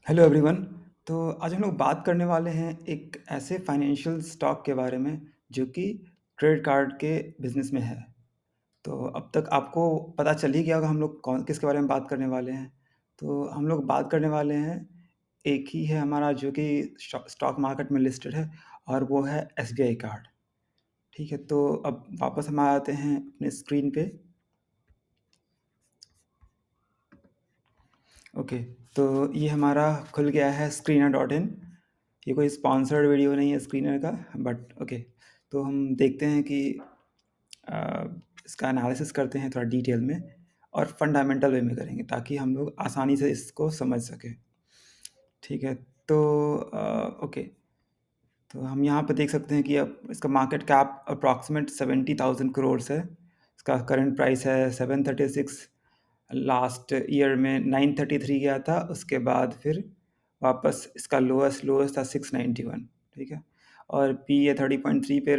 Hello everyone. तो आज हम लोग बात करने वाले हैं एक ऐसे फाइनेंशियल स्टॉक के बारे में जो कि क्रेडिट कार्ड के बिजनेस में है। तो अब तक आपको पता चल ही गया होगा हम लोग कौन किसके बारे में बात करने वाले हैं। तो हम लोग बात करने वाले हैं, एक ही है हमारा जो कि स्टॉक मार्केट में लिस्टेड है, और वो है एसबीआई कार्ड। ठीक है, तो अब वापस हम आ आते हैं अपने स्क्रीन पे। ओके, तो ये हमारा खुल गया है स्क्रीनर डॉट इन। ये कोई स्पॉन्सर्ड वीडियो नहीं है स्क्रीनर का, बट ओके। तो हम देखते हैं कि अ, इसका एनालिसिस करते हैं थोड़ा डिटेल में, और फंडामेंटल वे में करेंगे ताकि हम लोग आसानी से इसको समझ सकें। ठीक है, तो ओके। तो हम यहाँ पे देख सकते हैं कि अब इसका मार्केट कैप अप्रॉक्सीमेट 70,000 करोड़ है। इसका करंट प्राइस है 736। लास्ट ईयर में 933 गया था, उसके बाद फिर वापस इसका लोएस्ट लोएस्ट था 691। ठीक है, और पी ए 30.3 पे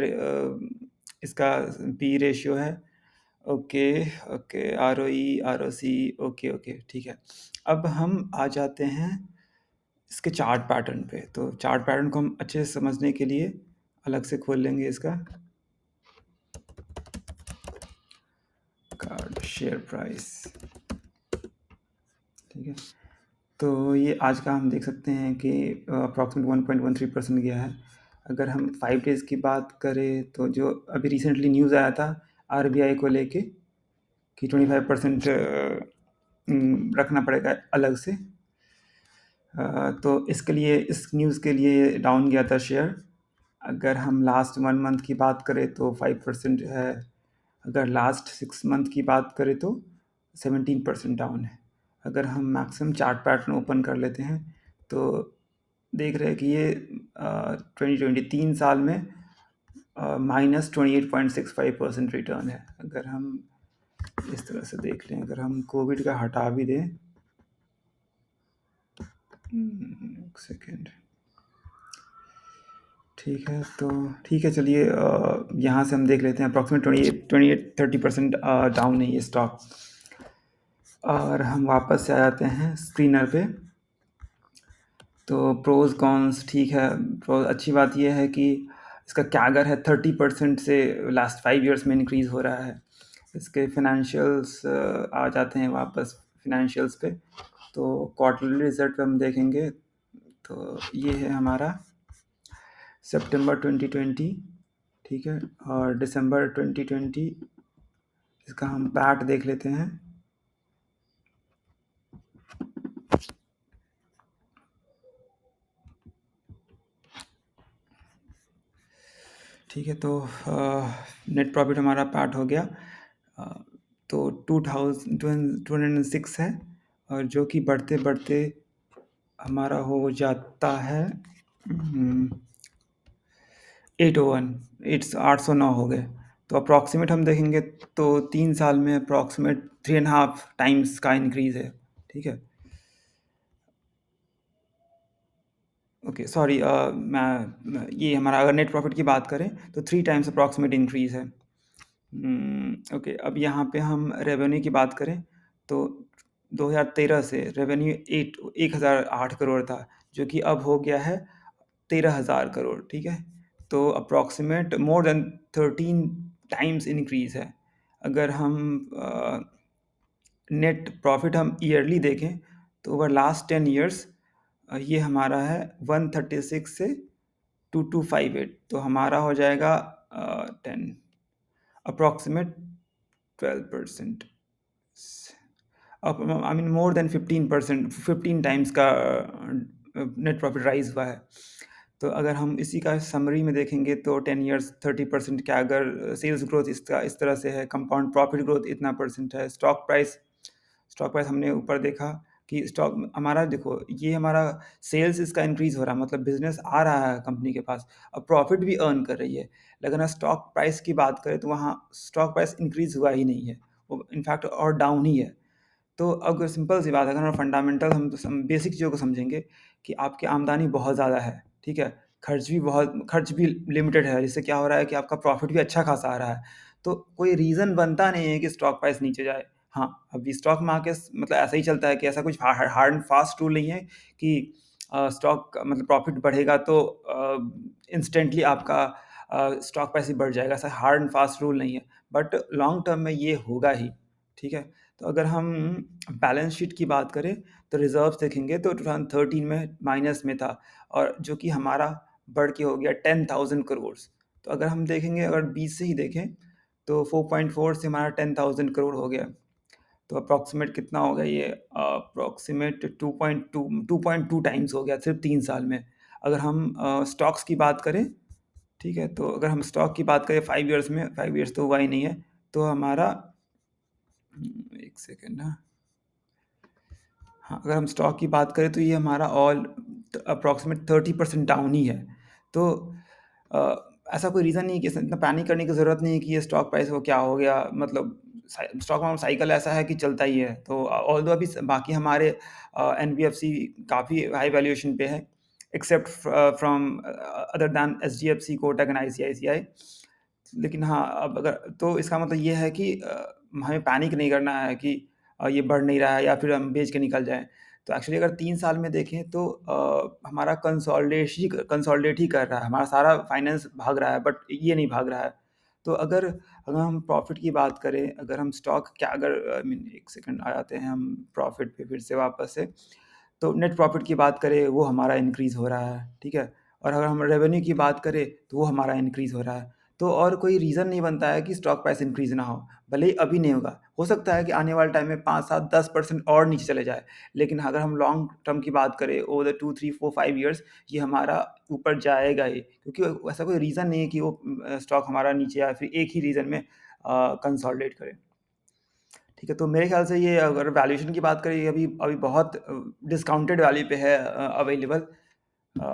इसका पी रेशियो है। Okay, okay, R O E R O C. Okay okay, ठीक है। अब हम आ जाते हैं इसके चार्ट पैटर्न पे। तो चार्ट पैटर्न को हम अच्छे से समझने के लिए अलग से खोल लेंगे इसका कार्ड शेयर प्राइस। ठीक है, तो ये आज का हम देख सकते हैं कि अप्रॉक्सीमेट 1.13% गया है। अगर हम 5 डेज़ की बात करें तो जो अभी रिसेंटली न्यूज़ आया था आरबीआई को लेके कि 25% रखना पड़ेगा अलग से। तो इसके लिए, इस न्यूज़ के लिए डाउन गया था शेयर। अगर हम लास्ट 1 मंथ की बात करें तो 5% है। अगर लास्ट 6 मंथ की बात करें तो 17% डाउन है। अगर हम मैक्सिमम चार्ट पैटर्न ओपन कर लेते हैं तो देख रहे हैं कि ये 2023 साल में -28.65% रिटर्न है। अगर हम इस तरह से देख लें, अगर हम कोविड का हटा भी दें, एक सेकेंड। ठीक है, तो ठीक है, चलिए यहाँ से हम देख लेते हैं अप्रॉक्सीमेट 28-30% डाउन है ये स्टॉक। और हम वापस से आ जाते हैं स्क्रीनर पे। तो प्रोज कॉन्स, ठीक है। प्रोज, अच्छी बात यह है कि इसका कैगर है 30% से लास्ट 5 ईयर्स में इंक्रीज़ हो रहा है। इसके फिनेंशियल्स आ जाते हैं वापस फिनेंशियल्स पे। तो क्वार्टरली रिजल्ट पे हम देखेंगे तो ये है हमारा सितंबर 2020। ठीक है, और दिसंबर 2020। इसका हम पैट देख लेते हैं। ठीक है, तो नेट प्रॉफिट हमारा पैट हो गया। अ, तो 2206 है, और जो कि बढ़ते बढ़ते हमारा हो जाता है 801। 809 हो गए। तो अप्रॉक्सीमेट हम देखेंगे तो 3 साल में अप्रॉक्सीमेट 3.5 टाइम्स का इंक्रीज़ है। ठीक है, ओके, सॉरी। ये हमारा अगर नेट प्रॉफिट की बात करें तो 3 टाइम्स अप्रॉक्सीमेट इंक्रीज़ है। ओके, अब यहाँ पे हम रेवेन्यू की बात करें तो 2013 से रेवेन्यू 1008 करोड़ था, जो कि अब हो गया है 13,000 करोड़। ठीक है, तो approximate more than 13 times increase है। अगर हम नेट प्रॉफिट हम ईयरली देखें तो ओवर लास्ट 10 ईयर्स ये हमारा है 136 से 2258। तो हमारा हो जाएगा 10 अप्रॉक्सीमेट 12%। अब I mean more than 15%, 15 times का नेट प्रॉफिट राइज हुआ है। तो अगर हम इसी का समरी में देखेंगे तो 10 ईयर्स 30% का अगर सेल्स ग्रोथ इसका इस तरह से है, कंपाउंड प्रॉफिट ग्रोथ इतना परसेंट है। स्टॉक प्राइस हमने ऊपर देखा कि स्टॉक हमारा, देखो ये हमारा सेल्स इसका इंक्रीज़ हो रहा है, मतलब बिज़नेस आ रहा है कंपनी के पास, अब प्रॉफिट भी अर्न कर रही है। लेकिन अगर स्टॉक प्राइस की बात करें तो वहाँ स्टॉक प्राइस इंक्रीज़ हुआ ही नहीं है, वो इनफैक्ट और डाउन ही है। तो अब सिंपल सी बात है, अगर हम फंडामेंटल हम तो बेसिक चीज़ों को समझेंगे कि आपकी आमदनी बहुत ज़्यादा है, ठीक है, खर्च भी लिमिटेड है, जिससे क्या हो रहा है कि आपका प्रॉफिट भी अच्छा खासा आ रहा है। तो कोई रीज़न बनता नहीं है कि स्टॉक प्राइस नीचे जाए। हाँ, अभी स्टॉक मार्केट मतलब ऐसा ही चलता है कि ऐसा कुछ हार्ड एंड फास्ट रूल नहीं है कि स्टॉक मतलब प्रॉफ़िट बढ़ेगा तो इंस्टेंटली आपका स्टॉक प्राइस भी बढ़ जाएगा, ऐसा हार्ड एंड फास्ट रूल नहीं है। बट लॉन्ग टर्म में ये होगा ही, ठीक है? तो अगर हम बैलेंस शीट की बात करें, तो रिज़र्व्स देखेंगे तो 2013 में माइनस में था और जो कि हमारा बढ़ के हो गया 10,000 करोड़। तो अगर हम देखेंगे अगर 20 से ही देखें, तो 4.4 से हमारा 10,000 करोड़ हो गया। तो अप्रॉक्सिमेट कितना होगा ये अप्रॉक्सिमेट 2.2 टाइम्स हो गया सिर्फ 3 साल में। अगर हम स्टॉक्स की बात करें, ठीक है, तो अगर हम स्टॉक की बात करें 5 ईयर्स में, 5 ईयर्स तो हुआ ही नहीं है, तो हमारा एक सेकेंड ना, हाँ, अगर हम स्टॉक की बात करें तो ये हमारा ऑल अप्रॉक्सिमेट 30% डाउन ही है। तो अ, ऐसा कोई रीज़न नहीं है कि इतना पैनिक करने की ज़रूरत नहीं है कि ये स्टॉक प्राइस को क्या हो गया, मतलब स्टॉक मार्केट साइकिल ऐसा है कि चलता ही है। तो ऑल्दो अभी बाकी हमारे एनबीएफसी काफ़ी हाई वैल्यूएशन पे है, except from other than HDFC, Kotak and ICICI. लेकिन हाँ, अब अगर तो इसका मतलब ये है कि हमें पैनिक नहीं करना है कि ये बढ़ नहीं रहा है या फिर हम बेच के निकल जाएँ। तो एक्चुअली अगर 3 साल में देखें तो हमारा कंसोलिडेट ही कर रहा है, हमारा सारा फाइनेंस भाग रहा है बट ये नहीं भाग रहा है। तो अगर अगर हम प्रॉफ़िट की बात करें, अगर हम स्टॉक क्या अगर आई मीन एक सेकंड आ जाते हैं हम प्रॉफ़िट पे फिर से वापस से। तो नेट प्रॉफ़िट की बात करें वो हमारा इंक्रीज़ हो रहा है, ठीक है? और अगर हम रेवेन्यू की बात करें तो वो हमारा इंक्रीज़ हो रहा है। तो और कोई रीज़न नहीं बनता है कि स्टॉक प्राइस इंक्रीज़ ना हो। भले ही अभी नहीं होगा, हो सकता है कि आने वाले टाइम में 5, 7, 10% और नीचे चले जाए। लेकिन अगर हम लॉन्ग टर्म की बात करें ओवर द 2, 3, 4, 5 इयर्स, ये हमारा ऊपर जाएगा ही, क्योंकि ऐसा कोई रीज़न नहीं है कि वो स्टॉक हमारा नीचे आए फिर एक ही रीज़न में कंसोलिडेट करे। ठीक है, तो मेरे ख़्याल से ये अगर वैल्यूएशन की बात करें, ये अभी अभी बहुत डिस्काउंटेड वैल्यू पे है अवेलेबल। अ,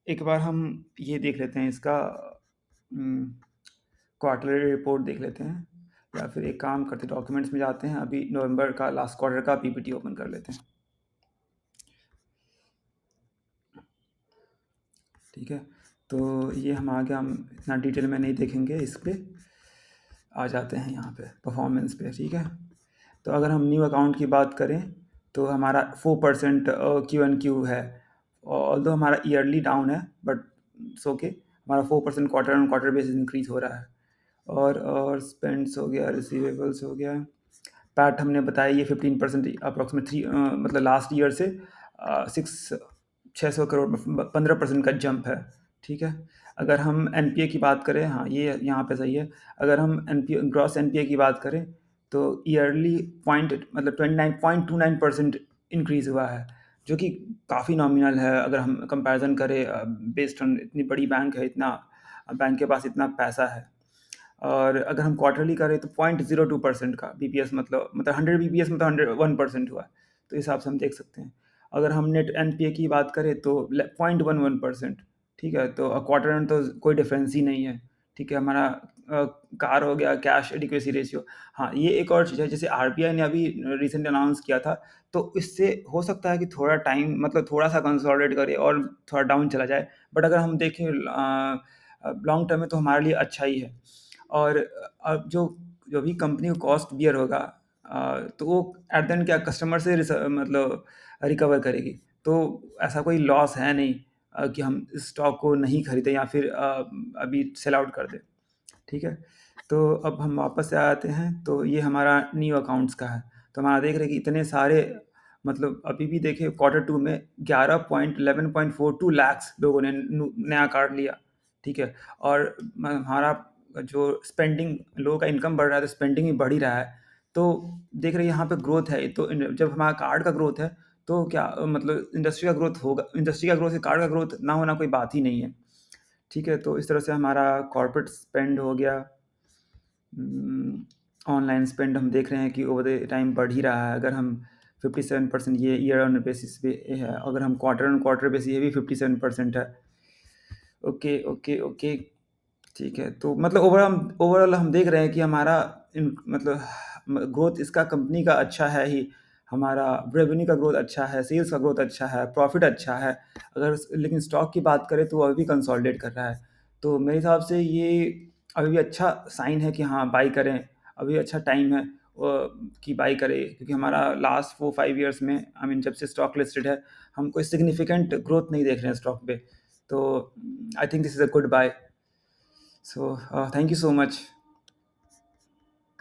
एक बार हम ये देख लेते हैं इसका क्वार्टरली रिपोर्ट देख लेते हैं, या फिर एक काम करते हैं डॉक्यूमेंट्स में जाते हैं, अभी नवंबर का लास्ट क्वार्टर का पीपीटी ओपन कर लेते हैं। ठीक है, तो ये हम आगे हम इतना डिटेल में नहीं देखेंगे, इस पे आ जाते हैं यहाँ पे परफॉर्मेंस पे, ठीक है। तो अगर हम न्यू अकाउंट की बात करें तो हमारा 4% क्यू एन क्यू है, ऑल्दो हमारा ईयरली डाउन है बट इट्स ओके। हमारा 4% quarter on quarter basis increase हो रहा है। और स्पेंड्स हो गया, रिसीवेबल्स हो गया, पैट हमने बताया ये 15% अप्रॉक्सीमेट थ्री मतलब लास्ट ईयर से 600 करोड़ में 15% का जंप है, ठीक है। अगर हम एनपीए की बात करें, हाँ ये यहाँ पे सही है। अगर हम एनपीए ग्रॉस एनपीए की बात करें तो ईयरली पॉइंट मतलब 29.29% इंक्रीज़ हुआ है, जो कि काफ़ी नॉमिनल है अगर हम कंपैरिजन करें बेस्ड ऑन इतनी बड़ी बैंक है, इतना बैंक के पास इतना पैसा है। और अगर हम क्वार्टरली करें तो 0.02% का बीपीएस मतलब 100 बीपीएस में तो 101% हुआ है। तो इस हिसाब से हम देख सकते हैं। अगर हम नेट एनपीए की बात करें तो 0.11%, ठीक है। तो क्वार्टर एंड तो कोई डिफरेंस ही नहीं है, ठीक है। हमारा कार हो गया कैश एडिक्वेसी रेशियो। हाँ, ये एक और चीज़ है, जैसे आरबीआई ने अभी रिसेंट अनाउंस किया था, तो इससे हो सकता है कि थोड़ा टाइम मतलब थोड़ा सा कंसोलिडेट करे और थोड़ा डाउन चला जाए। बट अगर हम देखें लॉन्ग टर्म में तो हमारे लिए अच्छा ही है। और अब जो जो भी कंपनी को कॉस्ट बियर होगा तो वो एट द एंड क्या कस्टमर से मतलब रिकवर करेगी। तो ऐसा कोई लॉस है नहीं कि हम इस स्टॉक को नहीं खरीदें या फिर अभी सेल आउट कर दें, ठीक है। तो अब हम वापस से आते हैं, तो ये हमारा न्यू अकाउंट्स का है। तो हमारा देख रहे हैं कि इतने सारे मतलब अभी भी देखिए क्वार्टर टू में 11.42 लैक्स लोगों ने नया कार्ड लिया, ठीक है। और हमारा जो स्पेंडिंग, लोगों का इनकम बढ़ रहा है तो स्पेंडिंग भी बढ़ ही रहा है। तो देख रहे हैं यहाँ पे ग्रोथ है, तो जब हमारा कार्ड का ग्रोथ है तो क्या मतलब इंडस्ट्री का ग्रोथ होगा, इंडस्ट्री का ग्रोथ से कार्ड का ग्रोथ ना होना कोई बात ही नहीं है, ठीक है। तो इस तरह से हमारा कॉर्पोरेट स्पेंड हो गया। ऑनलाइन स्पेंड हम देख रहे हैं कि ओवर द टाइम बढ़ ही रहा है। अगर हम 57% ये ईयर ऑन बेसिस पे है, अगर हम क्वार्टर ऑन क्वार्टर बेसिस ये भी 57% है। ओके, ओके, ओके, ठीक है। तो मतलब ओवरऑल हम देख रहे हैं कि हमारा मतलब ग्रोथ इसका कंपनी का अच्छा है ही। हमारा रेवेन्यू का ग्रोथ अच्छा है, सेल्स का ग्रोथ अच्छा है, प्रॉफिट अच्छा है। अगर लेकिन स्टॉक की बात करें तो वो अभी भी कंसोलिडेट कर रहा है। तो मेरे हिसाब से ये अभी भी अच्छा साइन है कि हाँ बाई करें, अभी अच्छा टाइम है। की बाई करे, क्योंकि हमारा लास्ट 4-5 ईयर्स में आई मीन जब से स्टॉक लिस्टेड है, हम कोई सिग्निफिकेंट ग्रोथ नहीं देख रहे हैं स्टॉक पे। तो I think this is a good buy. So thank you so much.